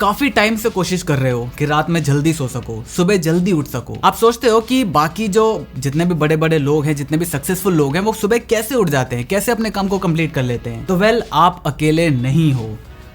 काफी टाइम से कोशिश कर रहे हो कि रात में जल्दी सो सको, सुबह जल्दी उठ सको। आप सोचते हो कि बाकी जो जितने भी बड़े बड़े लोग हैं, जितने भी सक्सेसफुल लोग हैं, वो सुबह कैसे उठ जाते हैं, कैसे अपने काम को कंप्लीट कर लेते हैं। तो वेल, आप अकेले नहीं हो।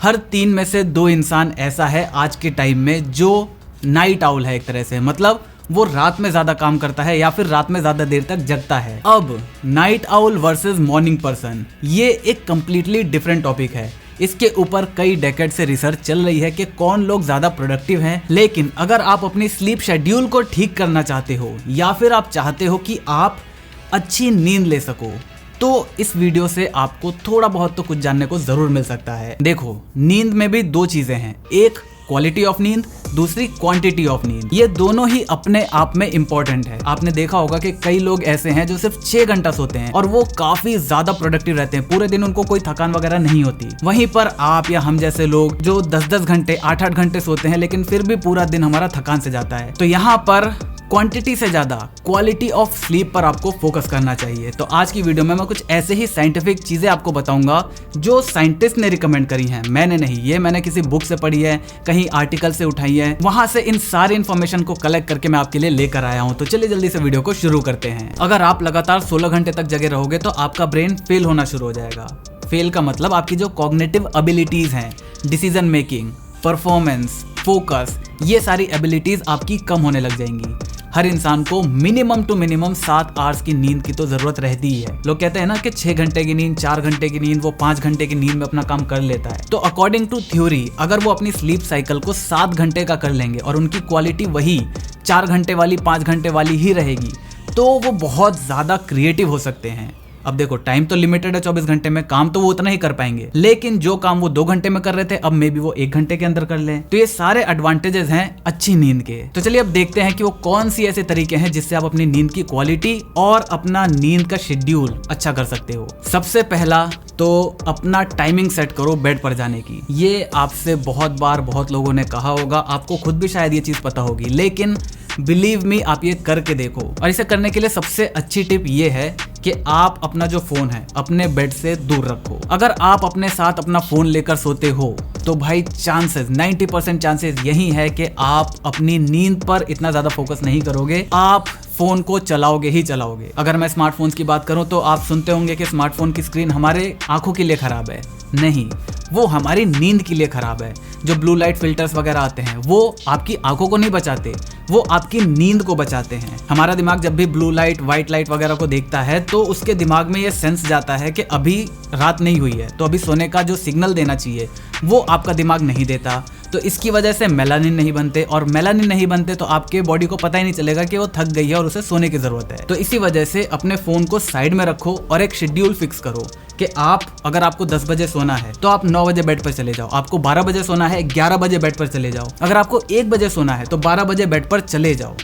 हर 3 में से 2 इंसान ऐसा है आज के टाइम में जो नाइट आउल है एक तरह से। मतलब वो रात में ज्यादा काम करता है या फिर रात में ज्यादा देर तक जगता है। अब night owl versus morning person, ये एक कंप्लीटली डिफरेंट टॉपिक है। इसके ऊपर कई डेकेड से रिसर्च चल रही है कि कौन लोग ज्यादा प्रोडक्टिव हैं। लेकिन अगर आप अपनी स्लीप शेड्यूल को ठीक करना चाहते हो या फिर आप चाहते हो कि आप अच्छी नींद ले सको, तो इस वीडियो से आपको थोड़ा बहुत तो कुछ जानने को जरूर मिल सकता है। देखो, नींद में भी 2 चीजें हैं, एक क्वालिटी ऑफ नींद, दूसरी क्वांटिटी ऑफ नींद। ये दोनों ही अपने आप में इंपॉर्टेंट है। आपने देखा होगा कि कई लोग ऐसे हैं जो सिर्फ 6 घंटा सोते हैं और वो काफी ज्यादा प्रोडक्टिव रहते हैं, पूरे दिन उनको कोई थकान वगैरह नहीं होती। वहीं पर आप या हम जैसे लोग जो 10-10 घंटे 8-8 घंटे सोते हैं, लेकिन फिर भी पूरा दिन हमारा थकान से जाता है। तो यहाँ पर क्वांटिटी से ज्यादा क्वालिटी ऑफ स्लीप पर आपको फोकस करना चाहिए। तो आज की वीडियो में मैं कुछ ऐसे ही साइंटिफिक चीजें आपको बताऊंगा जो साइंटिस्ट ने रिकमेंड करी हैं, मैंने नहीं। ये मैंने किसी बुक से पढ़ी है, कहीं आर्टिकल से उठाई है, वहां से इन सारी इन्फॉर्मेशन को कलेक्ट करके मैं आपके लिए लेकर आया हूं। तो चलिए जल्दी से वीडियो को शुरू करते हैं। अगर आप लगातार 16 घंटे तक जगे रहोगे तो आपका ब्रेन फेल होना शुरू हो जाएगा। फेल का मतलब आपकी जो कॉग्निटिव एबिलिटीज हैं, डिसीजन मेकिंग, परफॉर्मेंस, फोकस, ये सारी एबिलिटीज आपकी कम होने लग जाएंगी। हर इंसान को मिनिमम टू मिनिमम 7 आवर्स की नींद की तो जरूरत रहती ही है। लोग कहते हैं ना कि 6 घंटे की नींद, 4 घंटे की नींद, वो 5 घंटे की नींद में अपना काम कर लेता है। तो अकॉर्डिंग टू थ्योरी, अगर वो अपनी स्लीप साइकिल को 7 घंटे का कर लेंगे और उनकी क्वालिटी वही 4 घंटे वाली, 5 घंटे वाली ही रहेगी, तो वो बहुत ज्यादा क्रिएटिव हो सकते हैं। अब देखो, टाइम तो लिमिटेड है 24 घंटे में, काम तो वो उतना ही कर पाएंगे, लेकिन जो काम वो 2 घंटे में कर रहे थे, अब मे बी वो 1 घंटे के अंदर कर लें। तो ये सारे एडवांटेजेस हैं अच्छी नींद के। तो चलिए अब देखते हैं कि वो कौन सी ऐसे तरीके हैं जिससे आप अपनी नींद की क्वालिटी और अपना नींद का शेड्यूल अच्छा कर सकते हो। सबसे पहला तो अपना टाइमिंग सेट करो बेड पर जाने की। ये आपसे बहुत बार बहुत लोगों ने कहा होगा, आपको खुद भी शायद ये चीज पता होगी, लेकिन बिलीव मी, आप ये करके देखो। और इसे करने के लिए सबसे अच्छी टिप ये है कि आप अपना जो फोन है अपने बेड से दूर रखो। अगर आप अपने साथ अपना फोन लेकर सोते हो तो भाई 90% चांसेस यही है कि आप अपनी नींद पर इतना ज्यादा फोकस नहीं करोगे, आप फोन को चलाओगे ही चलाओगे। अगर मैं स्मार्टफोन्स की बात करूं तो आप सुनते होंगे कि स्मार्टफोन की स्क्रीन हमारे आंखों के लिए खराब है। नहीं, वो हमारी नींद के लिए खराब है। जो ब्लू लाइट फिल्टर्स वगैरह आते हैं वो आपकी आंखों को नहीं बचाते, वो आपकी नींद को बचाते हैं। हमारा दिमाग जब भी ब्लू लाइट, व्हाइट लाइट वगैरह को देखता है तो उसके दिमाग में ये सेंस जाता है कि अभी रात नहीं हुई है, तो अभी सोने का जो सिग्नल देना चाहिए वो आपका दिमाग नहीं देता। तो इसकी वजह से मेलानिन नहीं बनते, और मेलानिन नहीं बनते तो आपके बॉडी को पता ही नहीं चलेगा कि वो थक गई है और उसे सोने की जरूरत है। तो इसी वजह से अपने फोन को साइड में रखो और एक शेड्यूल फिक्स करो कि आप, अगर आपको 10 बजे सोना है तो आप 9 बजे बेड पर चले जाओ। आपको 12 बजे सोना है, 11 बजे बेड पर चले जाओ। अगर आपको 1 बजे सोना है तो 12 बजे बेड पर चले जाओ,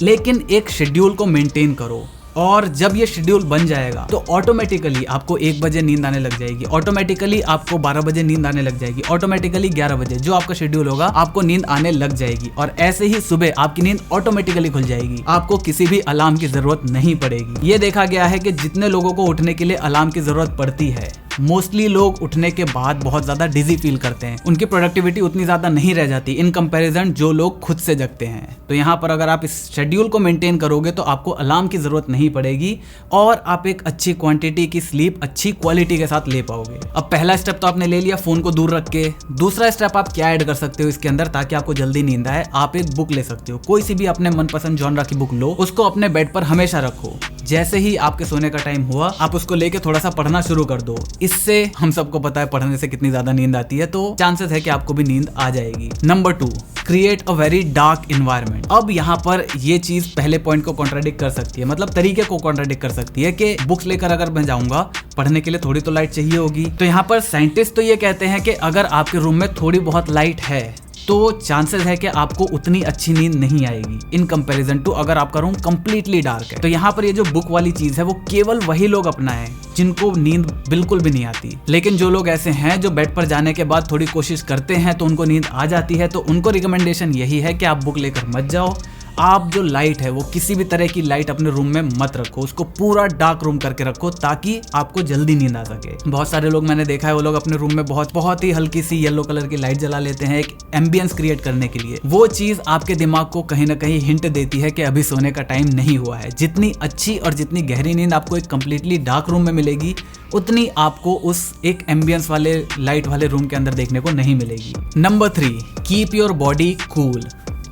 लेकिन एक शेड्यूल को मेंटेन करो। और जब ये शेड्यूल बन जाएगा तो ऑटोमेटिकली आपको 1 बजे नींद आने लग जाएगी, ऑटोमेटिकली आपको 12 बजे नींद आने लग जाएगी, ऑटोमेटिकली 11 बजे, जो आपका शेड्यूल होगा आपको नींद आने लग जाएगी। और ऐसे ही सुबह आपकी नींद ऑटोमेटिकली खुल जाएगी, आपको किसी भी अलार्म की जरूरत नहीं पड़ेगी। ये देखा गया है कि जितने लोगों को उठने के लिए अलार्म की जरूरत पड़ती है, मोस्टली लोग उठने के बाद बहुत ज्यादा डिजी फील करते हैं, उनकी प्रोडक्टिविटी उतनी ज्यादा नहीं रह जाती इन कंपैरिजन जो लोग खुद से जगते हैं। तो यहाँ पर अगर आप इस शेड्यूल को मेंटेन करोगे तो आपको अलार्म की जरूरत नहीं पड़ेगी और आप एक अच्छी क्वांटिटी की स्लीप अच्छी क्वालिटी के साथ ले पाओगे। अब पहला स्टेप तो आपने ले लिया फोन को दूर रख के। दूसरा स्टेप आप क्या ऐड कर सकते हो इसके अंदर ताकि आपको जल्दी नींद आए? आप एक बुक ले सकते हो, कोई सी भी अपने मनपसंद जॉनरा की बुक लो, उसको अपने बेड पर हमेशा रखो। जैसे ही आपके सोने का टाइम हुआ आप उसको लेके थोड़ा सा पढ़ना शुरू कर दो। इससे हम सबको पता है पढ़ने से कितनी ज्यादा नींद आती है, तो चांसेस है कि आपको भी नींद आ जाएगी। Number 2, create a very dark environment. अब यहाँ पर ये चीज पहले पॉइंट को कॉन्ट्राडिक्ट कर सकती है, मतलब तरीके को कॉन्ट्राडिक्ट कर सकती है कि बुक्स लेकर अगर मैं जाऊंगा पढ़ने के लिए थोड़ी तो लाइट चाहिए होगी। तो यहाँ पर साइंटिस्ट तो ये कहते हैं कि अगर आपके रूम में थोड़ी बहुत लाइट है तो चांसेस है कि आपको उतनी अच्छी नींद नहीं आएगी इन कंपैरिजन टू अगर आपका रूम कंप्लीटली डार्क है। तो यहाँ पर ये जो बुक वाली चीज है वो केवल वही लोग अपनाएं जिनको नींद बिल्कुल भी नहीं आती। लेकिन जो लोग ऐसे हैं जो बेड पर जाने के बाद थोड़ी कोशिश करते हैं तो उनको नींद आ जाती है, तो उनको रिकमेंडेशन यही है कि आप बुक लेकर मत जाओ, आप जो लाइट है वो किसी भी तरह की लाइट अपने रूम में मत रखो, उसको पूरा डार्क रूम करके रखो ताकि आपको जल्दी नींद आ सके। बहुत सारे लोग मैंने देखा है वो लोग अपने रूम में बहुत ही हल्की सी येलो कलर की लाइट जला लेते हैं एक एम्बियंस क्रिएट करने के लिए। वो चीज आपके दिमाग को कहीं ना कहीं हिंट देती है कि अभी सोने का टाइम नहीं हुआ है। जितनी अच्छी और जितनी गहरी नींद आपको एक कंप्लीटली डार्क रूम में मिलेगी, उतनी आपको उस एक एम्बियंस वाले लाइट वाले रूम के अंदर देखने को नहीं मिलेगी। Number 3, keep your body cool.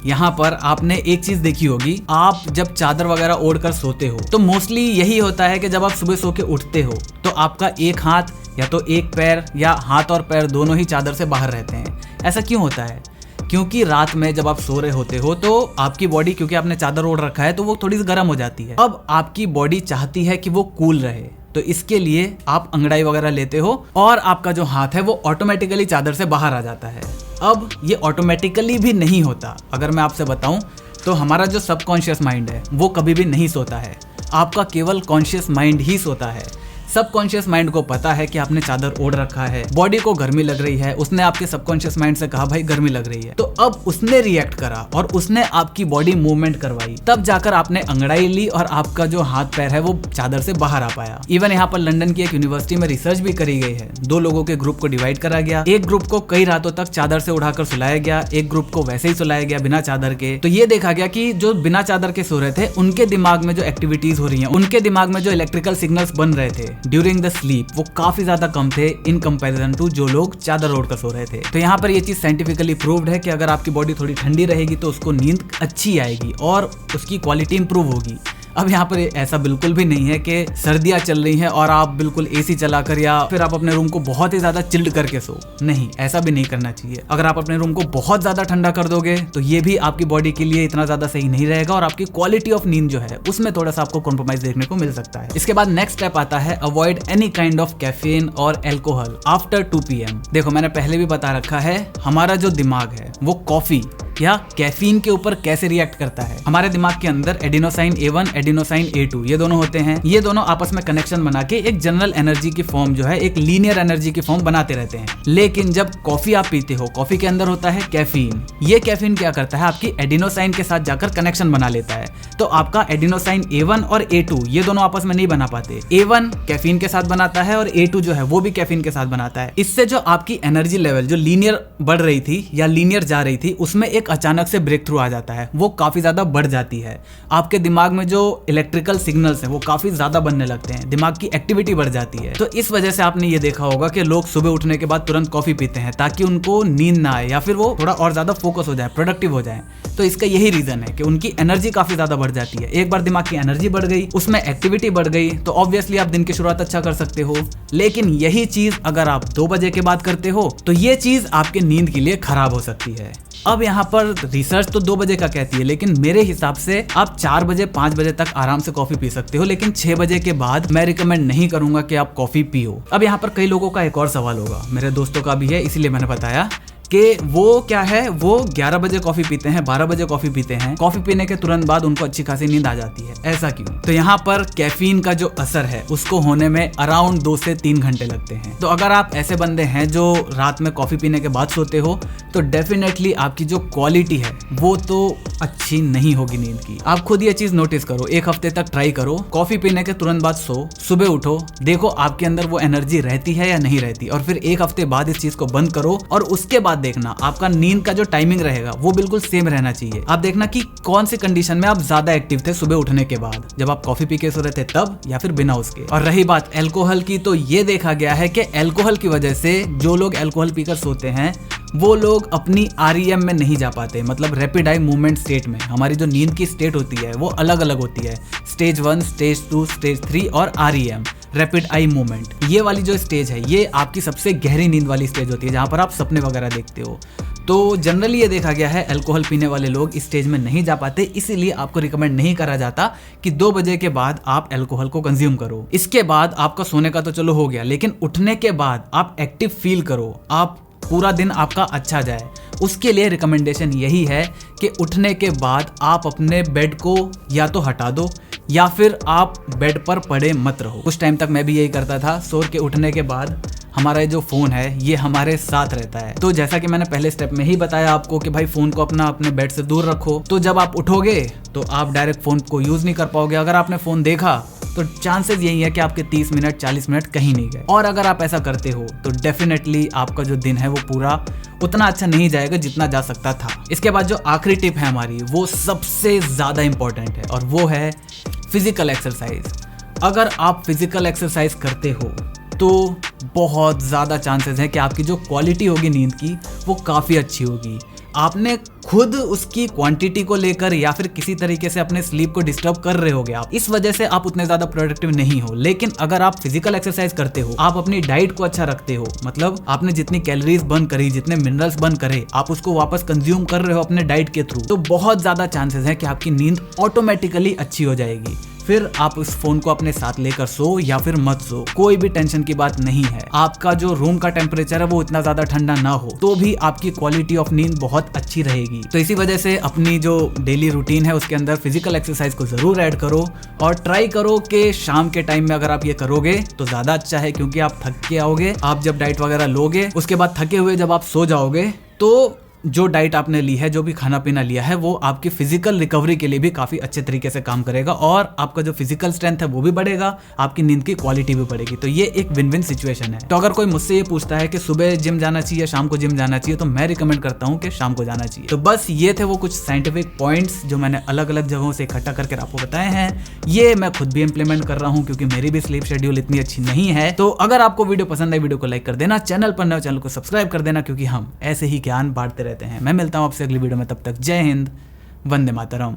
यहाँ पर आपने एक चीज देखी होगी, आप जब चादर वगैरह ओढ़कर सोते हो तो मोस्टली यही होता है कि जब आप सुबह सो के उठते हो तो आपका एक हाथ या तो एक पैर या हाथ और पैर दोनों ही चादर से बाहर रहते हैं। ऐसा क्यों होता है? क्योंकि रात में जब आप सो रहे होते हो तो आपकी बॉडी, क्योंकि आपने चादर ओढ़ रखा है, तो वो थोड़ी सी गर्म हो जाती है। अब आपकी बॉडी चाहती है कि वो कूल रहे, तो इसके लिए आप अंगड़ाई वगैरह लेते हो और आपका जो हाथ है वो ऑटोमेटिकली चादर से बाहर आ जाता है। अब ये ऑटोमेटिकली भी नहीं होता। अगर मैं आपसे बताऊं तो हमारा जो सबकॉन्शियस माइंड है वो कभी भी नहीं सोता है, आपका केवल कॉन्शियस माइंड ही सोता है। सबकॉन्शियस माइंड को पता है कि आपने चादर ओढ़ रखा है, बॉडी को गर्मी लग रही है, उसने आपके सबकॉन्शियस माइंड से कहा भाई गर्मी लग रही है, तो अब उसने रिएक्ट करा और उसने आपकी बॉडी मूवमेंट करवाई, तब जाकर आपने अंगड़ाई ली और आपका जो हाथ पैर है वो चादर से बाहर आ पाया। इवन यहाँ पर लंदन की एक यूनिवर्सिटी में रिसर्च भी करी गई है। 2 लोगों के ग्रुप को डिवाइड करा गया, एक ग्रुप को कई रातों तक चादर से उठाकर सुलाया गया, एक ग्रुप को वैसे ही सुलाया गया बिना चादर के। तो ये देखा गया कि जो बिना चादर के सो रहे थे उनके दिमाग में जो एक्टिविटीज हो रही है, उनके दिमाग में जो इलेक्ट्रिकल सिग्नल्स बन रहे थे ड्यूरिंग द स्लीप, वो काफी ज्यादा कम थे इन कंपैरिजन टू जो लोग चादर ओढ़ कर सो रहे थे। तो यहाँ पर ये चीज साइंटिफिकली प्रूव्ड है कि अगर आपकी बॉडी थोड़ी ठंडी रहेगी तो उसको नींद अच्छी आएगी और उसकी क्वालिटी इंप्रूव होगी। अब यहाँ पर ऐसा बिल्कुल भी नहीं है कि सर्दियां चल रही हैं और आप बिल्कुल एसी चलाकर या फिर आप अपने रूम को बहुत ही ज्यादा चिल्ड करके सो, नहीं, ऐसा भी नहीं करना चाहिए। अगर आप अपने रूम को बहुत ज्यादा ठंडा कर दोगे तो ये भी आपकी बॉडी के लिए इतना ज्यादा सही नहीं रहेगा और आपकी क्वालिटी ऑफ नींद जो है उसमें थोड़ा सा आपको कॉम्प्रोमाइज देखने को मिल सकता है। इसके बाद नेक्स्ट स्टेप आता है avoid any kind of caffeine और एल्कोहल आफ्टर 2 PM। देखो, मैंने पहले भी बता रखा है हमारा जो दिमाग है वो कॉफी या कैफीन के ऊपर कैसे रिएक्ट करता है। हमारे दिमाग के अंदर एडिनोसाइन A1, एडिनोसाइन A2 ये दोनों होते हैं। ये दोनों आपस में कनेक्शन बना के एक जनरल एनर्जी की फॉर्म जो है, एक लीनियर एनर्जी की फॉर्म बनाते रहते हैं। लेकिन जब कॉफी आप पीते हो, कॉफी के अंदर होता है कैफीन। ये कैफीन क्या करता है, आपकी एडिनोसाइन के साथ जाकर कनेक्शन बना लेता है, तो आपका एडिनोसाइन A1 और A2 ये दोनों आपस में नहीं बना पाते। A1 कैफीन के साथ बनाता है और A2 जो है वो भी कैफीन के साथ बनाता है। इससे जो आपकी एनर्जी लेवल जो लीनियर बढ़ रही थी या लीनियर जा रही थी उसमें एक अचानक से ब्रेक थ्रू आ जाता है, वो काफी ज्यादा बढ़ जाती है। आपके दिमाग में जो इलेक्ट्रिकल सिग्नल्स हैं वो काफी ज्यादा बनने लगते हैं, दिमाग की एक्टिविटी बढ़ जाती है। तो इस वजह से आपने ये देखा होगा कि लोग सुबह उठने के बाद तुरंत कॉफी पीते हैं ताकि उनको नींद ना आए या फिर वो थोड़ा और ज्यादा फोकस हो जाए, प्रोडक्टिव हो जाए। तो इसका यही रीजन है कि उनकी एनर्जी काफी ज्यादा बढ़ जाती है। एक बार दिमाग की एनर्जी बढ़ गई, उसमें एक्टिविटी बढ़ गई, तो ऑब्वियसली आप दिन की शुरुआत अच्छा कर सकते हो। लेकिन यही चीज अगर आप 2 बजे के बाद करते हो तो ये चीज आपके नींद के लिए खराब हो सकती है। अब यहाँ पर रिसर्च तो 2 बजे का कहती है, लेकिन मेरे हिसाब से आप 4 बजे 5 बजे तक आराम से कॉफी पी सकते हो, लेकिन 6 बजे के बाद मैं रिकमेंड नहीं करूंगा कि आप कॉफी पियो। अब यहाँ पर कई लोगों का एक और सवाल होगा, मेरे दोस्तों का भी है, इसीलिए मैंने बताया कि वो क्या है, वो 11 बजे कॉफी पीते हैं, 12 बजे कॉफी पीते हैं, कॉफी पीने के तुरंत बाद उनको अच्छी खासी नींद आ जाती है, ऐसा क्यों? तो यहाँ पर कैफीन का जो असर है उसको होने में अराउंड 2 से 3 घंटे लगते हैं। तो अगर आप ऐसे बंदे हैं जो रात में कॉफी पीने के बाद सोते हो तो डेफिनेटली आपकी जो क्वालिटी है वो तो अच्छी नहीं होगी नींद की। आप खुद ये चीज नोटिस करो, 1 हफ्ते तक ट्राई करो, कॉफी पीने के तुरंत बाद सो, सुबह उठो, देखो आपके अंदर वो एनर्जी रहती है या नहीं रहती, और फिर 1 हफ्ते बाद इस चीज को बंद करो और उसके बाद देखना आपका नींद का जो टाइमिंग रहेगा वो बिल्कुल सेम रहना चाहिए। आप देखना कि कौन सी कंडीशन में आप ज्यादा एक्टिव थे सुबह उठने के बाद, जब आप कॉफी पी के सो रहे थे तब या फिर बिना उसके। और रही बात अल्कोहल की, तो ये देखा गया है कि अल्कोहल की वजह से जो लोग अल्कोहल पीकर सोते हैं वो लोग अपनी REM में नहीं जा पाते, मतलब रैपिड आई मूवमेंट स्टेट में। हमारी जो नींद की स्टेट होती है वो अलग अलग होती है, स्टेज 1, स्टेज 2, स्टेज 3 और REM, रैपिड आई मूवमेंट। ये वाली जो स्टेज है ये आपकी सबसे गहरी नींद वाली स्टेज होती है, जहाँ पर आप सपने वगैरह देखते हो। तो जनरली ये देखा गया है अल्कोहल पीने वाले लोग इस स्टेज में नहीं जा पाते, इसीलिए आपको रिकमेंड नहीं करा जाता कि 2 बजे के बाद आप अल्कोहल को कंज्यूम करो। इसके बाद आपका सोने का तो चलो हो गया, लेकिन उठने के बाद आप एक्टिव फील करो, आप पूरा दिन आपका अच्छा जाए, उसके लिए रिकमेंडेशन यही है कि उठने के बाद आप अपने बेड को या तो हटा दो या फिर आप बेड पर पड़े मत रहो। कुछ टाइम तक मैं भी यही करता था, सो के उठने के बाद हमारा जो फोन है ये हमारे साथ रहता है। तो जैसा कि मैंने पहले स्टेप में ही बताया आपको कि भाई फोन को अपने बेड से दूर रखो। तो जब आप उठोगे तो आप डायरेक्ट फोन को यूज नहीं कर पाओगे। अगर आपने फोन देखा तो चांसेस यही है कि आपके 30 मिनट 40 मिनट कहीं नहीं गए। और अगर आप ऐसा करते हो तो डेफिनेटली आपका जो दिन है वो पूरा उतना अच्छा नहीं जाएगा जितना जा सकता था। इसके बाद जो आखिरी टिप है हमारी वो सबसे ज्यादा इंपॉर्टेंट है और वो है फिजिकल एक्सरसाइज। अगर आप फिजिकल एक्सरसाइज करते हो तो बहुत ज़्यादा चांसेस है कि आपकी जो क्वालिटी होगी नींद की वो काफ़ी अच्छी होगी। आपने खुद उसकी क्वांटिटी को लेकर या फिर किसी तरीके से अपने स्लीप को डिस्टर्ब कर रहे होगे आप, इस वजह से आप उतने ज़्यादा प्रोडक्टिव नहीं हो। लेकिन अगर आप फिजिकल एक्सरसाइज करते हो, आप अपनी डाइट को अच्छा रखते हो, मतलब आपने जितनी कैलोरीज बर्न करी, जितने मिनरल्स बर्न करे, आप उसको वापस कंज्यूम कर रहे हो अपने डाइट के थ्रू, तो बहुत ज़्यादा चांसेस है कि आपकी नींद ऑटोमेटिकली अच्छी हो जाएगी। फिर आप उस फोन को अपने साथ लेकर सो या फिर मत सो, कोई भी टेंशन की बात नहीं है। आपका जो रूम का टेम्परेचर है वो इतना ज्यादा ठंडा ना हो तो भी आपकी क्वालिटी ऑफ नींद बहुत अच्छी रहेगी। तो इसी वजह से अपनी जो डेली रूटीन है उसके अंदर फिजिकल एक्सरसाइज को जरूर ऐड करो और ट्राई करो कि शाम के टाइम में अगर आप ये करोगे तो ज्यादा अच्छा है, क्योंकि आप थक के आओगे। आप जब डाइट वगैरह लोगे उसके बाद थके हुए जब आप सो जाओगे तो जो डाइट आपने ली है, जो भी खाना पीना लिया है, वो आपकी फिजिकल रिकवरी के लिए भी काफी अच्छे तरीके से काम करेगा और आपका जो फिजिकल स्ट्रेंथ है वो भी बढ़ेगा, आपकी नींद की क्वालिटी भी बढ़ेगी। तो ये एक विन विन सिचुएशन है। तो अगर कोई मुझसे ये पूछता है कि सुबह जिम जाना चाहिए या शाम को जिम जाना चाहिए, तो मैं रिकमेंड करता हूँ कि शाम को जाना चाहिए। तो बस ये थे वो कुछ साइंटिफिक पॉइंट्स जो मैंने अलग अलग जगहों से इकट्ठा करके आपको बताए हैं। ये मैं खुद भी इंप्लीमेंट कर रहा हूँ क्योंकि मेरी भी स्लीप शेड्यूल इतनी अच्छी नहीं है। तो अगर आपको वीडियो पसंद आई, वीडियो को लाइक कर देना, चैनल पर नए चैनल को सब्सक्राइब कर देना, क्योंकि हम ऐसे ही ज्ञान बांटते रहते हैं। मैं मिलता हूं आपसे अगली वीडियो में, तब तक जय हिंद, वंदे मातरम।